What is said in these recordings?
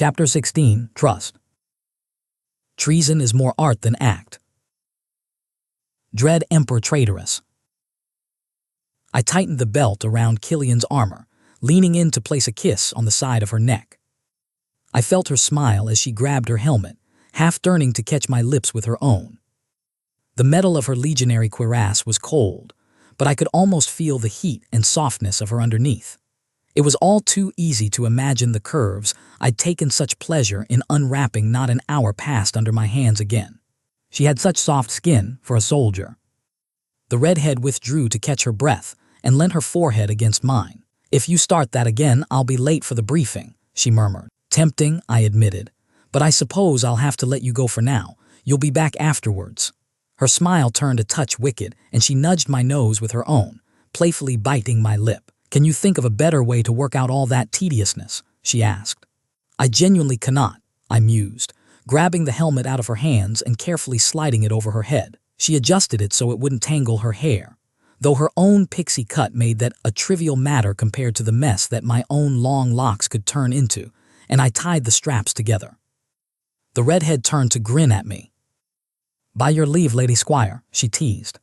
Chapter 16. Trust. Treason is more art than act. Dread Emperor Traitorous. I tightened the belt around Killian's armor, leaning in to place a kiss on the side of her neck. I felt her smile as she grabbed her helmet, half turning to catch my lips with her own. The metal of her legionary cuirass was cold, but I could almost feel the heat and softness of her underneath. It was all too easy to imagine the curves I'd taken such pleasure in unwrapping not an hour passed under my hands again. She had such soft skin for a soldier. The redhead withdrew to catch her breath and leant her forehead against mine. "If you start that again, I'll be late for the briefing," she murmured. "Tempting," I admitted, "but I suppose I'll have to let you go for now. You'll be back afterwards." Her smile turned a touch wicked, and she nudged my nose with her own, playfully biting my lip. "Can you think of a better way to work out all that tediousness?" she asked. "I genuinely cannot," I mused, grabbing the helmet out of her hands and carefully sliding it over her head. She adjusted it so it wouldn't tangle her hair, though her own pixie cut made that a trivial matter compared to the mess that my own long locks could turn into, and I tied the straps together. The redhead turned to grin at me. "By your leave, Lady Squire," she teased.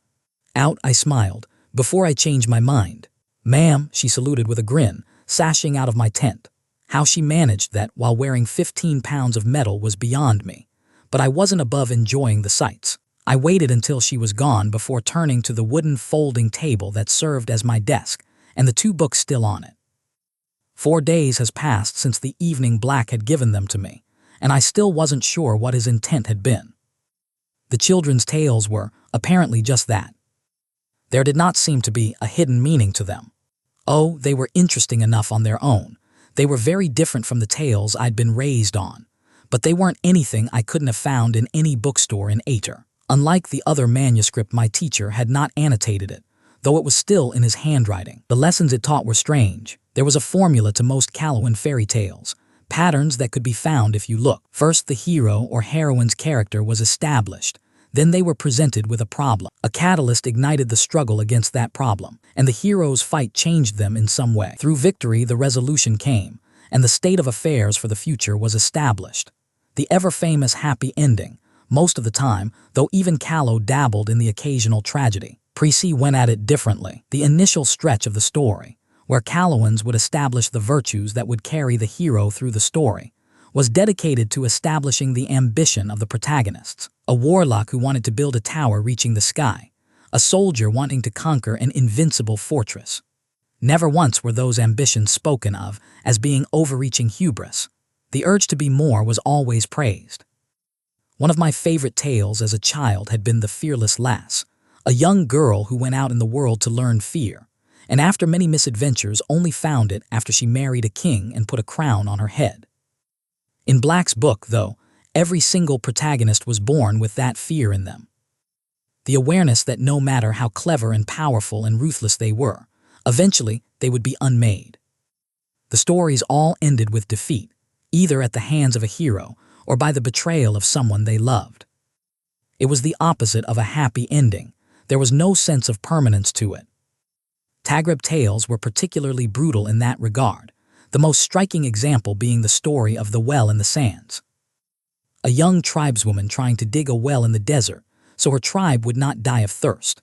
Out, I smiled, before I changed my mind. "Ma'am," she saluted with a grin, sashing out of my tent. How she managed that while wearing 15 pounds of metal was beyond me, but I wasn't above enjoying the sights. I waited until she was gone before turning to the wooden folding table that served as my desk, and the 2 books still on it. 4 days has passed since the evening Black had given them to me, and I still wasn't sure what his intent had been. The children's tales were, apparently, just that. There did not seem to be a hidden meaning to them. Oh, they were interesting enough on their own. They were very different from the tales I'd been raised on, but they weren't anything I couldn't have found in any bookstore in Ater. Unlike the other manuscript, my teacher had not annotated it, though it was still in his handwriting. The lessons it taught were strange. There was a formula to most Calawan fairy tales, patterns that could be found if you looked. First, the hero or heroine's character was established. Then they were presented with a problem. A catalyst ignited the struggle against that problem, and the hero's fight changed them in some way. Through victory, the resolution came, and the state of affairs for the future was established. The ever-famous happy ending, most of the time, though even Callow dabbled in the occasional tragedy. Prissy went at it differently. The initial stretch of the story, where Callowans would establish the virtues that would carry the hero through the story, was dedicated to establishing the ambition of the protagonists. A warlock who wanted to build a tower reaching the sky, a soldier wanting to conquer an invincible fortress. Never once were those ambitions spoken of as being overreaching hubris. The urge to be more was always praised. One of my favorite tales as a child had been The Fearless Lass, a young girl who went out in the world to learn fear, and after many misadventures only found it after she married a king and put a crown on her head. In Black's book, though, every single protagonist was born with that fear in them. The awareness that no matter how clever and powerful and ruthless they were, eventually they would be unmade. The stories all ended with defeat, either at the hands of a hero or by the betrayal of someone they loved. It was the opposite of a happy ending. There was no sense of permanence to it. Tagreb tales were particularly brutal in that regard, the most striking example being the story of The Well in the Sands. A young tribeswoman trying to dig a well in the desert so her tribe would not die of thirst.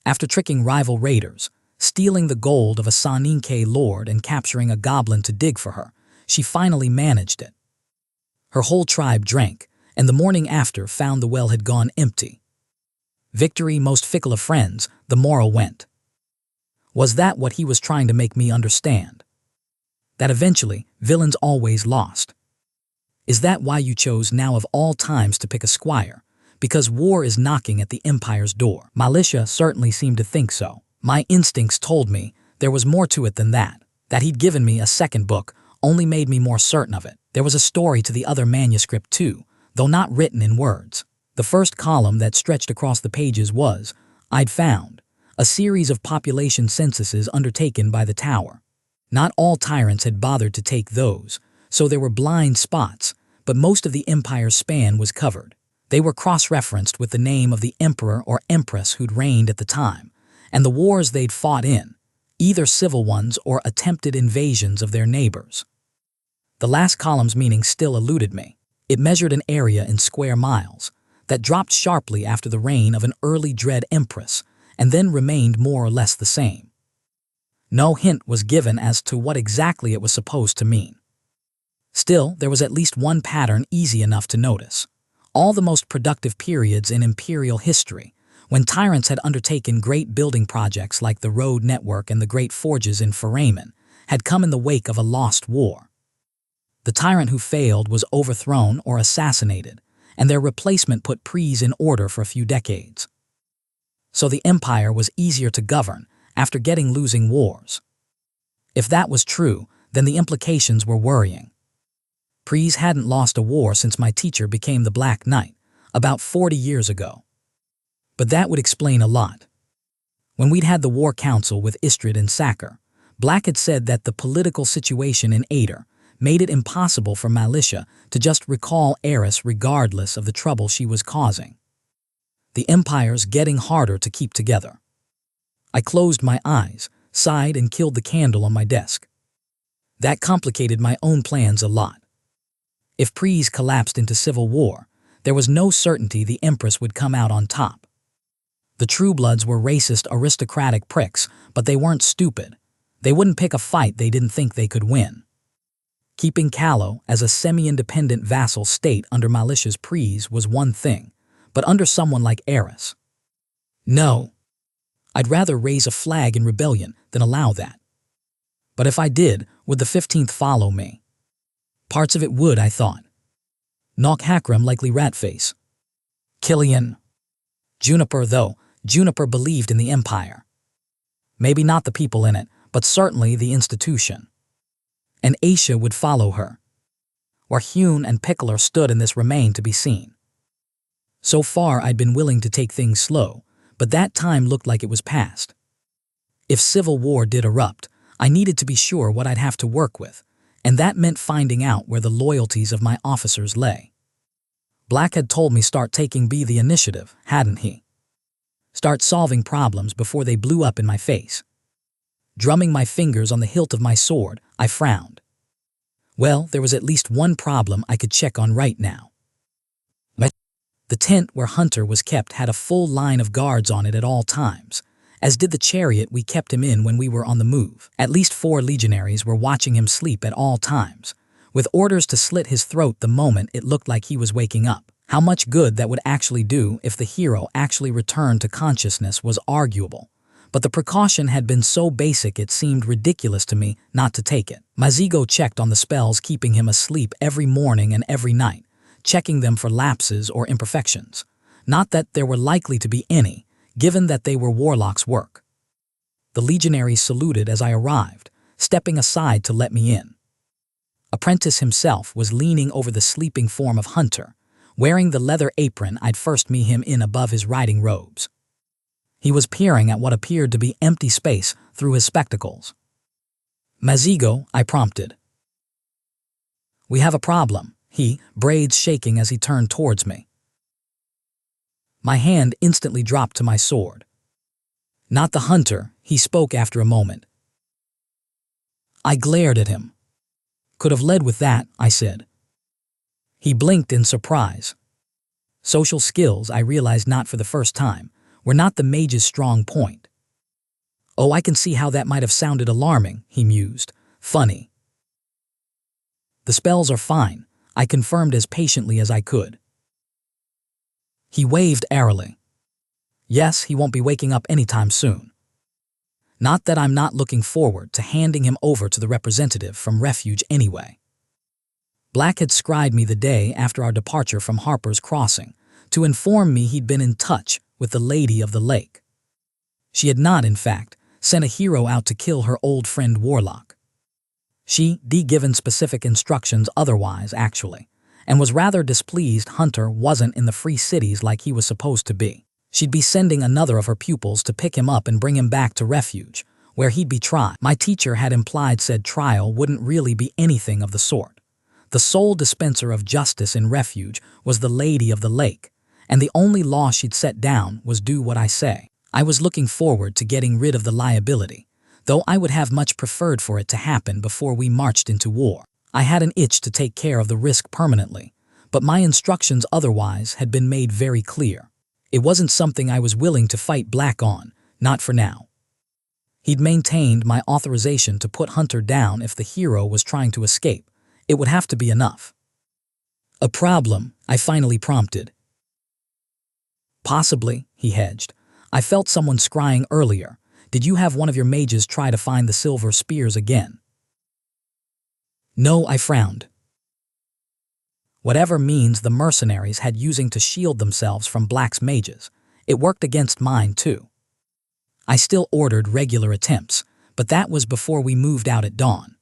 After tricking rival raiders, stealing the gold of a Saninke lord and capturing a goblin to dig for her, she finally managed it. Her whole tribe drank, and the morning after found the well had gone empty. Victory most fickle of friends, the moral went. Was that what he was trying to make me understand? That eventually, villains always lost. Is that why you chose now of all times to pick a squire? Because war is knocking at the Empire's door. Militia certainly seemed to think so. My instincts told me there was more to it than that. That he'd given me a second book only made me more certain of it. There was a story to the other manuscript too, though not written in words. The first column that stretched across the pages was, I'd found, a series of population censuses undertaken by the Tower. Not all tyrants had bothered to take those, so there were blind spots, but most of the Empire's span was covered. They were cross-referenced with the name of the emperor or empress who'd reigned at the time, and the wars they'd fought in, either civil ones or attempted invasions of their neighbors. The last column's meaning still eluded me. It measured an area in square miles that dropped sharply after the reign of an early dread empress and then remained more or less the same. No hint was given as to what exactly it was supposed to mean. Still, there was at least one pattern easy enough to notice. All the most productive periods in imperial history, when tyrants had undertaken great building projects like the road network and the great forges in foramen, had come in the wake of a lost war. The tyrant who failed was overthrown or assassinated, and their replacement put Pries in order for a few decades. So the empire was easier to govern after getting losing wars. If that was true, then the implications were worrying. Pries hadn't lost a war since my teacher became the Black Knight, about 40 years ago. But that would explain a lot. When we'd had the war council with Istrid and Sacker, Black had said that the political situation in Ader made it impossible for Militia to just recall Eris regardless of the trouble she was causing. The empire's getting harder to keep together. I closed my eyes, sighed, and killed the candle on my desk. That complicated my own plans a lot. If Pries collapsed into civil war, there was no certainty the Empress would come out on top. The Truebloods were racist aristocratic pricks, but they weren't stupid. They wouldn't pick a fight they didn't think they could win. Keeping Callow as a semi-independent vassal state under Militia's Pries was one thing, but under someone like Eris. No. I'd rather raise a flag in rebellion than allow that. But if I did, would the 15th follow me? Parts of it would, I thought. Nock Hakram likely Ratface. Killian. Juniper, though, Juniper believed in the Empire. Maybe not the people in it, but certainly the institution. And Aisha would follow her. Where Hune and Pickler stood in this remained to be seen. So far I'd been willing to take things slow, but that time looked like it was past. If civil war did erupt, I needed to be sure what I'd have to work with, and that meant finding out where the loyalties of my officers lay. Black had told me start taking the initiative, hadn't he? Start solving problems before they blew up in my face. Drumming my fingers on the hilt of my sword, I frowned. Well, there was at least one problem I could check on right now. The tent where Hunter was kept had a full line of guards on it at all times, as did the chariot we kept him in when we were on the move. At least 4 legionaries were watching him sleep at all times, with orders to slit his throat the moment it looked like he was waking up. How much good that would actually do if the hero actually returned to consciousness was arguable, but the precaution had been so basic it seemed ridiculous to me not to take it. Mazigo checked on the spells keeping him asleep every morning and every night, checking them for lapses or imperfections. Not that there were likely to be any, given that they were Warlock's work. The legionaries saluted as I arrived, stepping aside to let me in. Apprentice himself was leaning over the sleeping form of Hunter, wearing the leather apron I'd first met him in above his riding robes. He was peering at what appeared to be empty space through his spectacles. Mazigo, I prompted. We have a problem, he, braids shaking as he turned towards me. My hand instantly dropped to my sword. Not the Hunter, he spoke after a moment. I glared at him. Could have led with that, I said. He blinked in surprise. Social skills, I realized not for the first time, were not the mage's strong point. Oh, I can see how that might have sounded alarming, he mused. Funny. The spells are fine, I confirmed as patiently as I could. He waved airily. Yes, he won't be waking up anytime soon. Not that I'm not looking forward to handing him over to the representative from Refuge anyway. Black had scried me the day after our departure from Harper's Crossing to inform me he'd been in touch with the Lady of the Lake. She had not, in fact, sent a hero out to kill her old friend Warlock. She'd given specific instructions otherwise, actually, and was rather displeased Hunter wasn't in the free cities like he was supposed to be. She'd be sending another of her pupils to pick him up and bring him back to Refuge, where he'd be tried. My teacher had implied said trial wouldn't really be anything of the sort. The sole dispenser of justice in Refuge was the Lady of the Lake, and the only law she'd set down was do what I say. I was looking forward to getting rid of the liability, though I would have much preferred for it to happen before we marched into war. I had an itch to take care of the risk permanently, but my instructions otherwise had been made very clear. It wasn't something I was willing to fight black on, not for now. He'd maintained my authorization to put Hunter down if the hero was trying to escape. It would have to be enough. A problem, I finally prompted. Possibly, he hedged. I felt someone scrying earlier. Did you have one of your mages try to find the silver spears again? No, I frowned. Whatever means the mercenaries had using to shield themselves from Black's mages, it worked against mine too. I still ordered regular attempts, but that was before we moved out at dawn.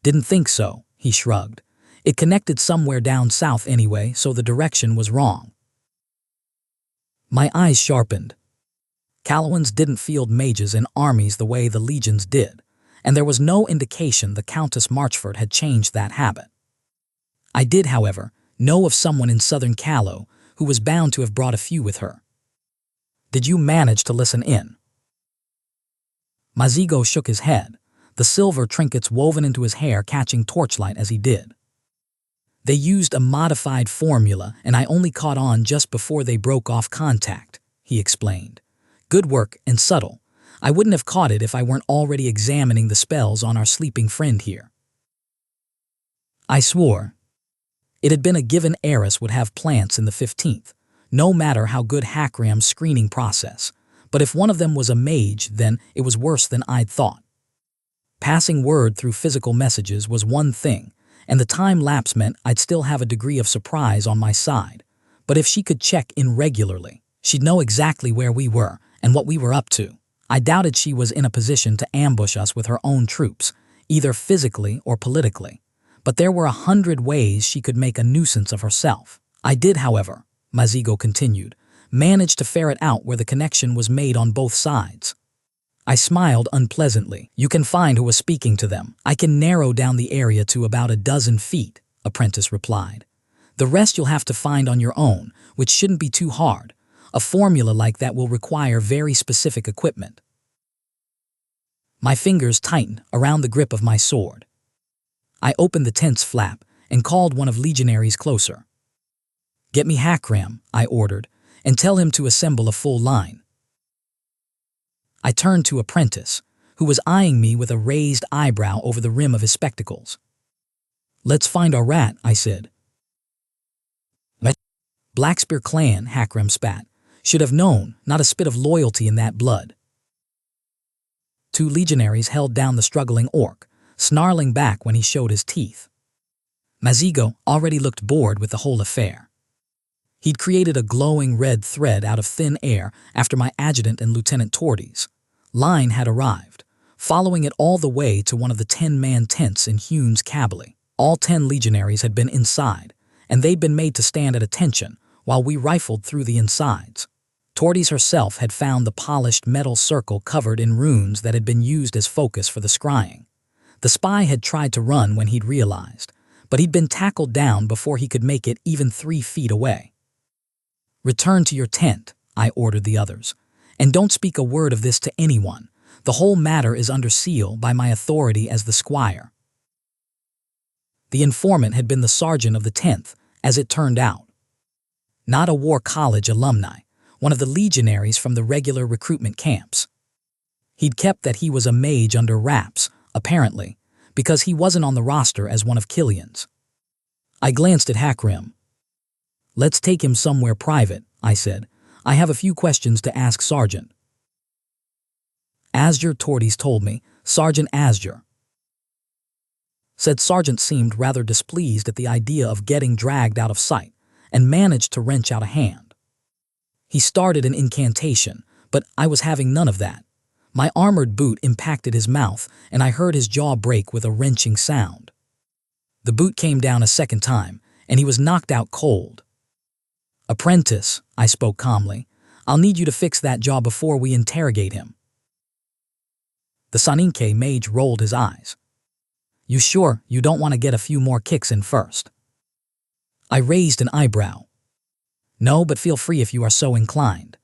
Didn't think so, he shrugged. It connected somewhere down south anyway, so the direction was wrong. My eyes sharpened. Calowans didn't field mages in armies the way the legions did, and there was no indication the Countess Marchford had changed that habit. I did, however, know of someone in southern Callow who was bound to have brought a few with her. Did you manage to listen in? Mazigo shook his head, the silver trinkets woven into his hair catching torchlight as he did. They used a modified formula, and I only caught on just before they broke off contact, he explained. Good work and subtle. I wouldn't have caught it if I weren't already examining the spells on our sleeping friend here. I swore. It had been a given heiress would have plants in the 15th, no matter how good Hakram's screening process, but if one of them was a mage, then it was worse than I'd thought. Passing word through physical messages was one thing, and the time lapse meant I'd still have a degree of surprise on my side, but if she could check in regularly, she'd know exactly where we were and what we were up to. I doubted she was in a position to ambush us with her own troops, either physically or politically, but there were 100 ways she could make a nuisance of herself. I did, however, Mazigo continued, manage to ferret out where the connection was made on both sides. I smiled unpleasantly. You can find who was speaking to them. I can narrow down the area to about 12 feet, Apprentice replied. The rest you'll have to find on your own, which shouldn't be too hard. A formula like that will require very specific equipment. My fingers tightened around the grip of my sword. I opened the tent's flap and called one of legionaries closer. Get me Hakram, I ordered, and tell him to assemble a full line. I turned to Apprentice, who was eyeing me with a raised eyebrow over the rim of his spectacles. Let's find our rat, I said. Blackspear clan, Hakram spat. Should have known, not a spit of loyalty in that blood. 2 legionaries held down the struggling orc, snarling back when he showed his teeth. Mazigo already looked bored with the whole affair. He'd created a glowing red thread out of thin air after my adjutant and Lieutenant Tordes. Line had arrived, following it all the way to one of the 10-man tents in Hune's Cabally. All 10 legionaries had been inside, and they'd been made to stand at attention while we rifled through the insides. Tordes herself had found the polished metal circle covered in runes that had been used as focus for the scrying. The spy had tried to run when he'd realized, but he'd been tackled down before he could make it even 3 feet away. Return to your tent, I ordered the others, and don't speak a word of this to anyone. The whole matter is under seal by my authority as the squire. The informant had been the sergeant of the 10th, as it turned out. Not a War College alumni, one of the legionaries from the regular recruitment camps. He'd kept that he was a mage under wraps, apparently, because he wasn't on the roster as one of Killian's. I glanced at Hakram. Let's take him somewhere private, I said. I have a few questions to ask Sergeant. Asger, Tordes told me. Sergeant Asger. Said Sergeant seemed rather displeased at the idea of getting dragged out of sight and managed to wrench out a hand. He started an incantation, but I was having none of that. My armored boot impacted his mouth, and I heard his jaw break with a wrenching sound. The boot came down a second time, and he was knocked out cold. Apprentice, I spoke calmly, I'll need you to fix that jaw before we interrogate him. The Saninke mage rolled his eyes. You sure you don't want to get a few more kicks in first? I raised an eyebrow. No, but feel free if you are so inclined.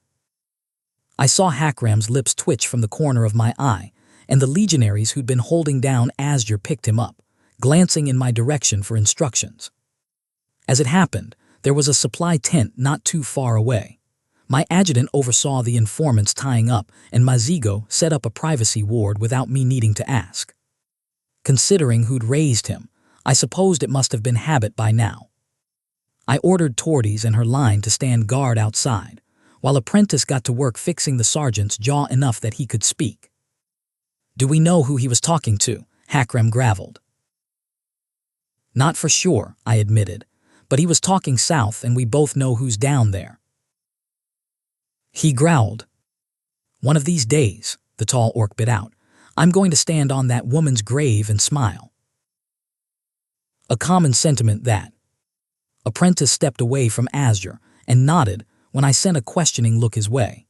I saw Hakram's lips twitch from the corner of my eye, and the legionaries who'd been holding down Asger picked him up, glancing in my direction for instructions. As it happened, there was a supply tent not too far away. My adjutant oversaw the informants tying up, and Mazigo set up a privacy ward without me needing to ask. Considering who'd raised him, I supposed it must have been habit by now. I ordered Torties and her line to stand guard outside, while Apprentice got to work fixing the sergeant's jaw enough that he could speak. "Do we know who he was talking to?" Hakram gravelled. "Not for sure," I admitted, "but he was talking south and we both know who's down there." He growled. "One of these days," the tall orc bit out, "I'm going to stand on that woman's grave and smile." A common sentiment that. Apprentice stepped away from Azure and nodded when I sent a questioning look his way.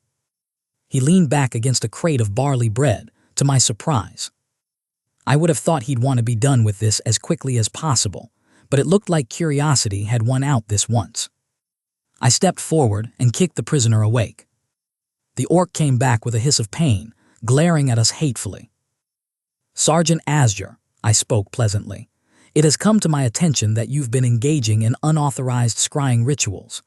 He leaned back against a crate of barley bread, to my surprise. I would have thought he'd want to be done with this as quickly as possible, but it looked like curiosity had won out this once. I stepped forward and kicked the prisoner awake. The orc came back with a hiss of pain, glaring at us hatefully. "Sergeant Azure," I spoke pleasantly, "it has come to my attention that you've been engaging in unauthorized scrying rituals."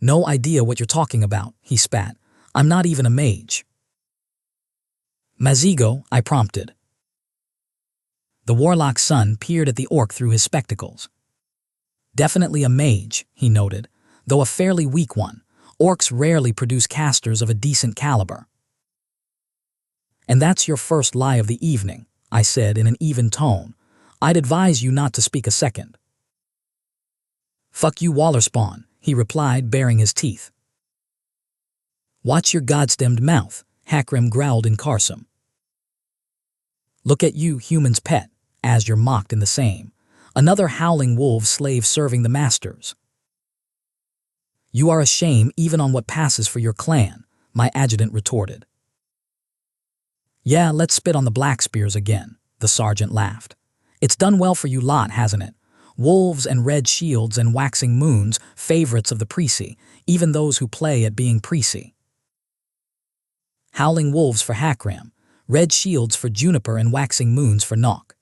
"No idea what you're talking about," he spat. "I'm not even a mage." "Mazigo," I prompted. The warlock's son peered at the orc through his spectacles. "Definitely a mage," he noted, "though a fairly weak one. Orcs rarely produce casters of a decent caliber." "And that's your first lie of the evening," I said in an even tone. "I'd advise you not to speak a second." "Fuck you, Wallerspawn," he replied, baring his teeth. "Watch your god-stemmed mouth," Hakram growled in Karsam. "Look at you, human's pet," Azure mocked in the same. "Another howling wolf slave serving the masters." "You are a shame even on what passes for your clan," my adjutant retorted. "Yeah, let's spit on the Blackspears again," the sergeant laughed. "It's done well for you lot, hasn't it? Wolves and red shields and waxing moons, favorites of the Presi, even those who play at being Presi. Howling wolves for Hakram, red shields for Juniper and waxing moons for Nock."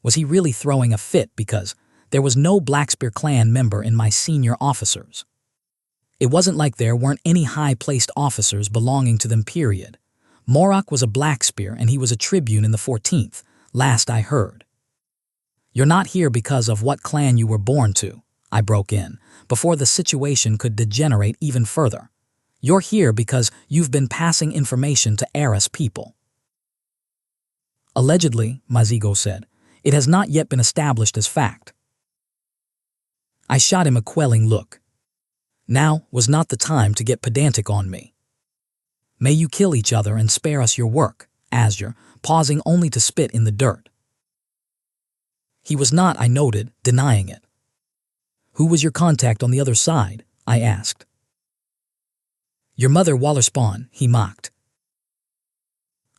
Was he really throwing a fit because there was no Blackspear clan member in my senior officers? It wasn't like there weren't any high-placed officers belonging to them, period. Morak was a Blackspear and he was a tribune in the 14th, last I heard. "You're not here because of what clan you were born to," I broke in, before the situation could degenerate even further. "You're here because you've been passing information to Eris people." "Allegedly," Mazigo said, "it has not yet been established as fact." I shot him a quelling look. Now was not the time to get pedantic on me. "May you kill each other and spare us your work," Azure, pausing only to spit in the dirt. He was not, I noted, denying it. "Who was your contact on the other side?" I asked. "Your mother, Wallerspawn," he mocked.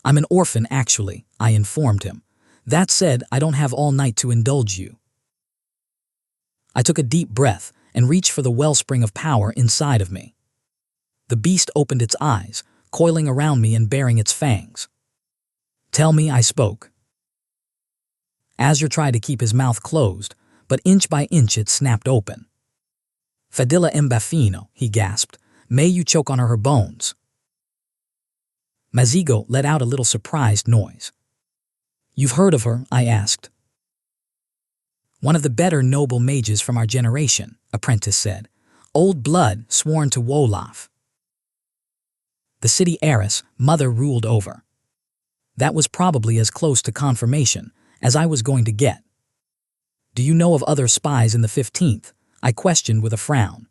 "I'm an orphan, actually," I informed him. "That said, I don't have all night to indulge you." I took a deep breath and reached for the wellspring of power inside of me. The beast opened its eyes, coiling around me and baring its fangs. "Tell me," I spoke. Azure tried to keep his mouth closed, but inch by inch it snapped open. "Fadilla Mbafino," he gasped. "May you choke on her bones." Mazigo let out a little surprised noise. "You've heard of her?" I asked. "One of the better noble mages from our generation," Apprentice said. "Old blood sworn to Wolof. The city heiress mother ruled over." That was probably as close to confirmation as I was going to get. "Do you know of other spies in the 15th? I questioned with a frown.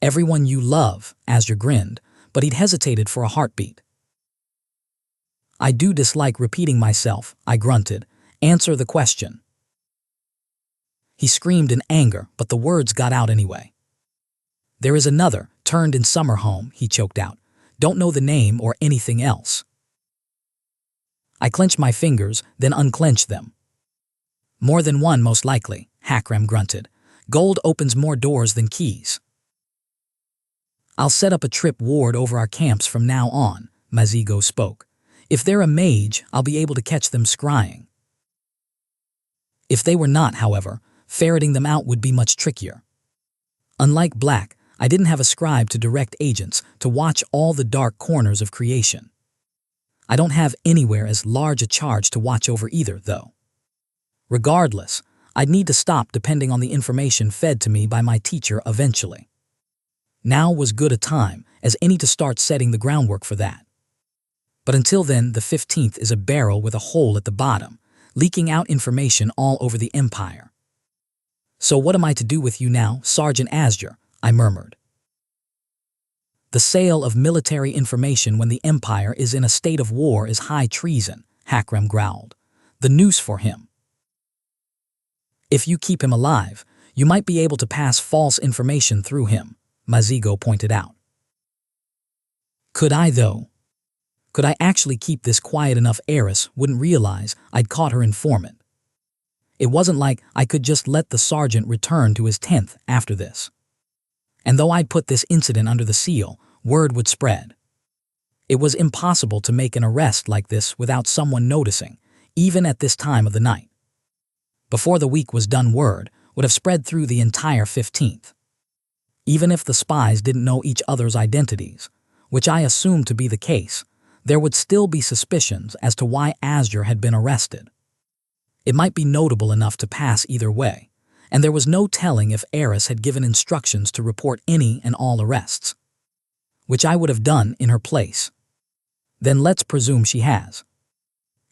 "Everyone you love," Azure grinned, but he'd hesitated for a heartbeat. "I do dislike repeating myself," I grunted. "Answer the question." He screamed in anger, but the words got out anyway. "There is another, turned in summer home," he choked out. "Don't know the name or anything else." I clenched my fingers, then unclenched them. "More than one, most likely," Hakram grunted. "Gold opens more doors than keys." "I'll set up a trip ward over our camps from now on," Mazigo spoke. If they're a mage, I'll be able to catch them scrying. If they were not, however, ferreting them out would be much trickier. Unlike Black, I didn't have a scribe to direct agents to watch all the dark corners of creation. I don't have anywhere as large a charge to watch over either, though. Regardless, I'd need to stop depending on the information fed to me by my teacher eventually. Now was good a time as any to start setting the groundwork for that. But until then, the 15th is a barrel with a hole at the bottom, leaking out information all over the Empire. So what am I to do with you now, Sergeant Asger? I murmured. The sale of military information when the Empire is in a state of war is high treason, Hakram growled. The noose for him. If you keep him alive, you might be able to pass false information through him, Mazigo pointed out. Could I, though? Could I actually keep this quiet enough Eris wouldn't realize I'd caught her informant? It wasn't like I could just let the sergeant return to his 10th after this. And though I'd put this incident under the seal, word would spread. It was impossible to make an arrest like this without someone noticing, even at this time of the night. Before the week was done, word would have spread through the entire 15th. Even if the spies didn't know each other's identities, which I assumed to be the case, there would still be suspicions as to why Asger had been arrested. It might be notable enough to pass either way, and there was no telling if Eris had given instructions to report any and all arrests, which I would have done in her place. Then let's presume she has.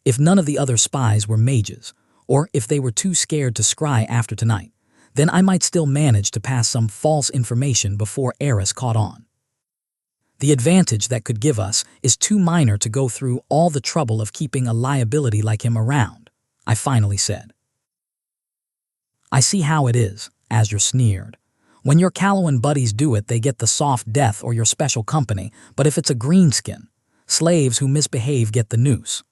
If none of the other spies were mages, or if they were too scared to scry after tonight, then I might still manage to pass some false information before Eris caught on. The advantage that could give us is too minor to go through all the trouble of keeping a liability like him around, I finally said. I see how it is, Asger sneered. When your Callowan buddies do it, they get the soft death or your special company, but if it's a greenskin, slaves who misbehave get the noose.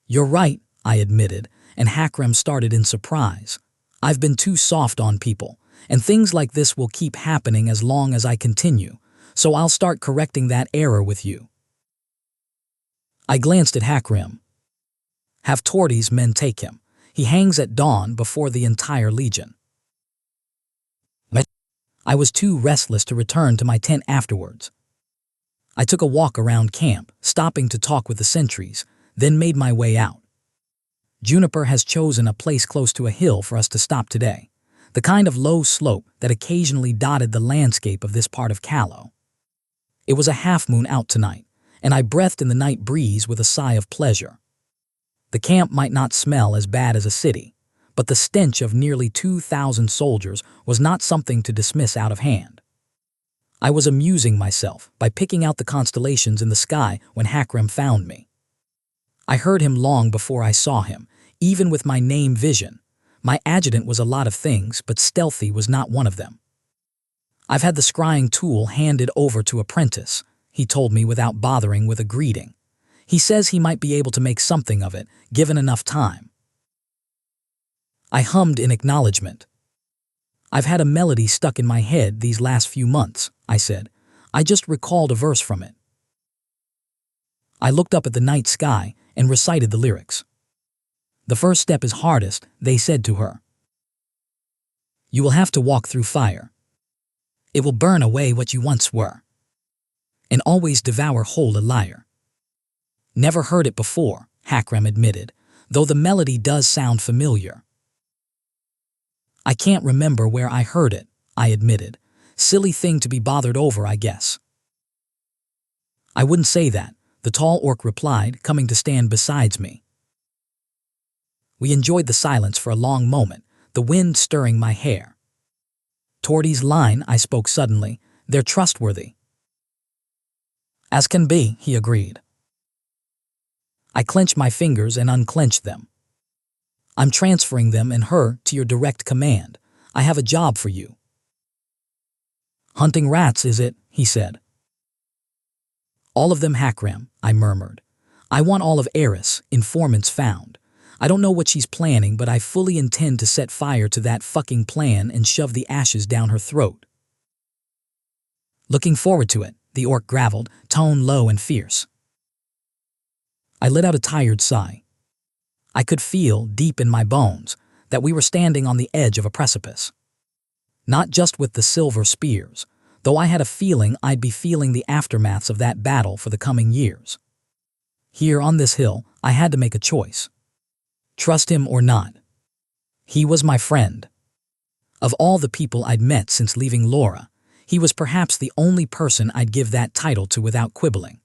You're right, I admitted, and Hakram started in surprise. I've been too soft on people, and things like this will keep happening as long as I continue. So I'll start correcting that error with you. I glanced at Hakram. Have Torty's men take him. He hangs at dawn before the entire legion. I was too restless to return to my tent afterwards. I took a walk around camp, stopping to talk with the sentries, then made my way out. Juniper has chosen a place close to a hill for us to stop today, the kind of low slope that occasionally dotted the landscape of this part of Callow. It was a half-moon out tonight, and I breathed in the night breeze with a sigh of pleasure. The camp might not smell as bad as a city, but the stench of nearly 2,000 soldiers was not something to dismiss out of hand. I was amusing myself by picking out the constellations in the sky when Hakram found me. I heard him long before I saw him, even with my name vision. My adjutant was a lot of things, but stealthy was not one of them. I've had the scrying tool handed over to Apprentice, he told me without bothering with a greeting. He says he might be able to make something of it, given enough time. I hummed in acknowledgement. I've had a melody stuck in my head these last few months, I said. I just recalled a verse from it. I looked up at the night sky and recited the lyrics. The first step is hardest, they said to her. You will have to walk through fire. It will burn away what you once were, and always devour whole a liar. Never heard it before, Hakram admitted, though the melody does sound familiar. I can't remember where I heard it, I admitted. Silly thing to be bothered over, I guess. I wouldn't say that, the tall orc replied, coming to stand beside me. We enjoyed the silence for a long moment, the wind stirring my hair. Torty's line, I spoke suddenly, they're trustworthy. As can be, he agreed. I clenched my fingers and unclenched them. I'm transferring them and her to your direct command. I have a job for you. Hunting rats, is it? He said. All of them, Hakram, I murmured. I want all of Eris, informants found. I don't know what she's planning, but I fully intend to set fire to that fucking plan and shove the ashes down her throat. Looking forward to it, the orc gravelled, tone low and fierce. I let out a tired sigh. I could feel, deep in my bones, that we were standing on the edge of a precipice. Not just with the silver spears, though I had a feeling I'd be feeling the aftermaths of that battle for the coming years. Here on this hill, I had to make a choice. Trust him or not. He was my friend. Of all the people I'd met since leaving Laura, he was perhaps the only person I'd give that title to without quibbling.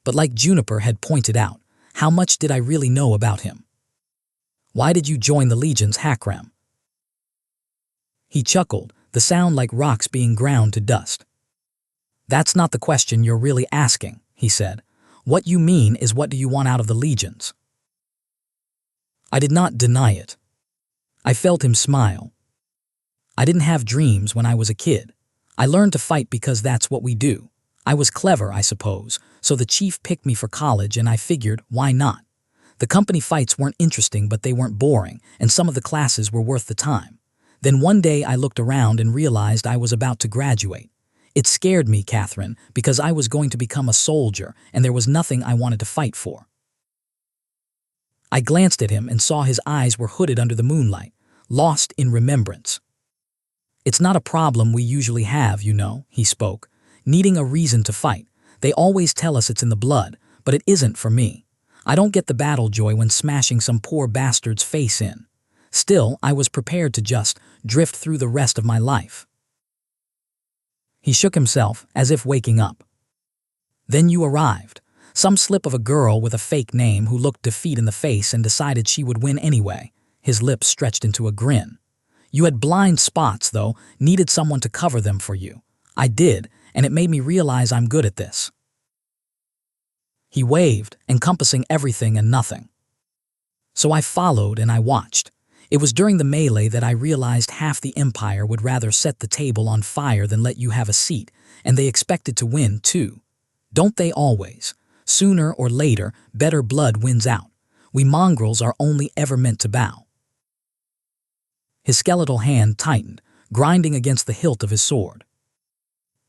But like Juniper had pointed out, how much did I really know about him? Why did you join the Legion's Hakram? He chuckled, the sound like rocks being ground to dust. That's not the question you're really asking, he said. What you mean is, what do you want out of the Legions? I did not deny it. I felt him smile. I didn't have dreams when I was a kid. I learned to fight because that's what we do. I was clever, I suppose, so the chief picked me for college and I figured, why not? The company fights weren't interesting, but they weren't boring, and some of the classes were worth the time. Then one day I looked around and realized I was about to graduate. It scared me, Catherine, because I was going to become a soldier and there was nothing I wanted to fight for. I glanced at him and saw his eyes were hooded under the moonlight, lost in remembrance. It's not a problem we usually have, you know, he spoke, needing a reason to fight. They always tell us it's in the blood, but it isn't for me. I don't get the battle joy when smashing some poor bastard's face in. Still, I was prepared to just drift through the rest of my life. He shook himself, as if waking up. Then you arrived. Some slip of a girl with a fake name who looked defeat in the face and decided she would win anyway. His lips stretched into a grin. You had blind spots, though, needed someone to cover them for you. I did, and it made me realize I'm good at this. He waved, encompassing everything and nothing. So I followed and I watched. It was during the melee that I realized half the Empire would rather set the table on fire than let you have a seat, and they expected to win, too. Don't they always? Sooner or later, better blood wins out. We mongrels are only ever meant to bow. His skeletal hand tightened, grinding against the hilt of his sword.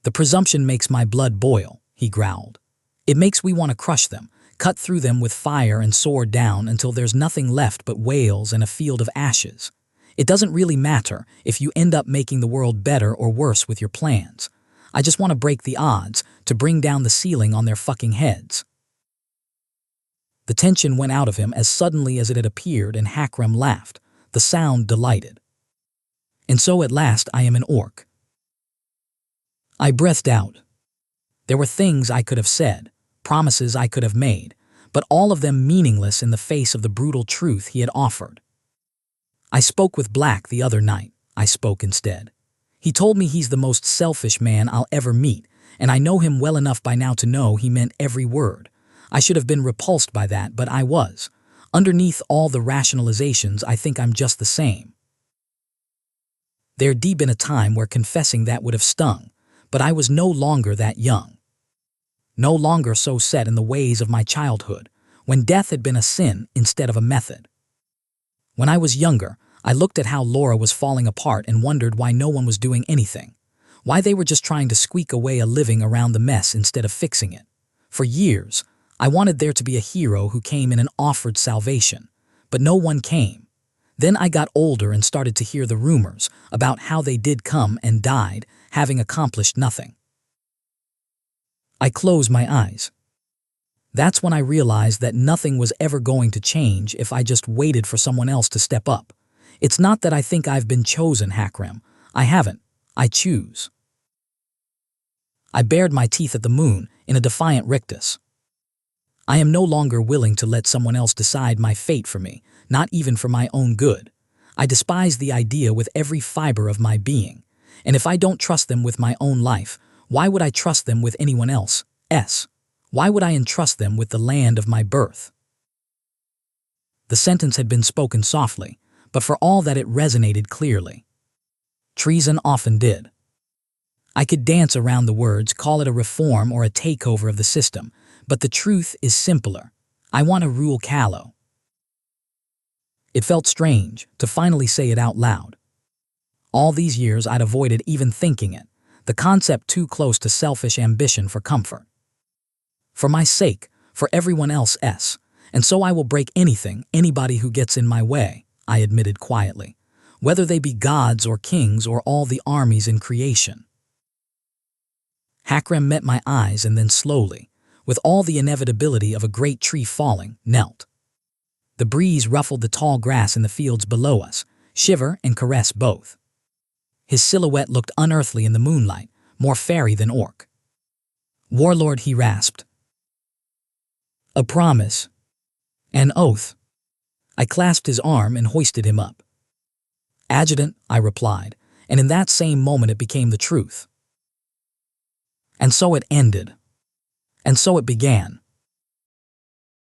The presumption makes my blood boil, he growled. It makes we want to crush them, cut through them with fire and sword down until there's nothing left but wails and a field of ashes. It doesn't really matter if you end up making the world better or worse with your plans. I just want to break the odds, to bring down the ceiling on their fucking heads. The tension went out of him as suddenly as it had appeared, and Hakram laughed, the sound delighted. And so at last I am an orc. I breathed out. There were things I could have said, promises I could have made, but all of them meaningless in the face of the brutal truth he had offered. I spoke with Black the other night, I spoke instead. He told me he's the most selfish man I'll ever meet, and I know him well enough by now to know he meant every word. I should have been repulsed by that, but I was. Underneath all the rationalizations, I think I'm just the same. There'd been a time where confessing that would have stung, but I was no longer that young. No longer so set in the ways of my childhood, when death had been a sin instead of a method. When I was younger, I looked at how Laura was falling apart and wondered why no one was doing anything, why they were just trying to squeak away a living around the mess instead of fixing it. For years, I wanted there to be a hero who came in and offered salvation, but no one came. Then I got older and started to hear the rumors about how they did come and died, having accomplished nothing. I closed my eyes. That's when I realized that nothing was ever going to change if I just waited for someone else to step up. It's not that I think I've been chosen, Hakram. I haven't. I choose. I bared my teeth at the moon in a defiant rictus. I am no longer willing to let someone else decide my fate for me, not even for my own good. I despise the idea with every fiber of my being, and if I don't trust them with my own life, why would I trust them with anyone else? Why would I entrust them with the land of my birth? The sentence had been spoken softly, but for all that it resonated clearly. Treason often did. I could dance around the words, call it a reform or a takeover of the system, but the truth is simpler. I want to rule Callow. It felt strange to finally say it out loud. All these years I'd avoided even thinking it, the concept too close to selfish ambition for comfort. For my sake, for everyone else, and so I will break anything, anybody who gets in my way, I admitted quietly, whether they be gods or kings or all the armies in creation. Hakram met my eyes and then slowly, with all the inevitability of a great tree falling, knelt. The breeze ruffled the tall grass in the fields below us, shiver and caress both. His silhouette looked unearthly in the moonlight, more fairy than orc. "Warlord," he rasped. "A promise. An oath." I clasped his arm and hoisted him up. "Adjutant," I replied, and in that same moment it became the truth. And so it ended. And so it began.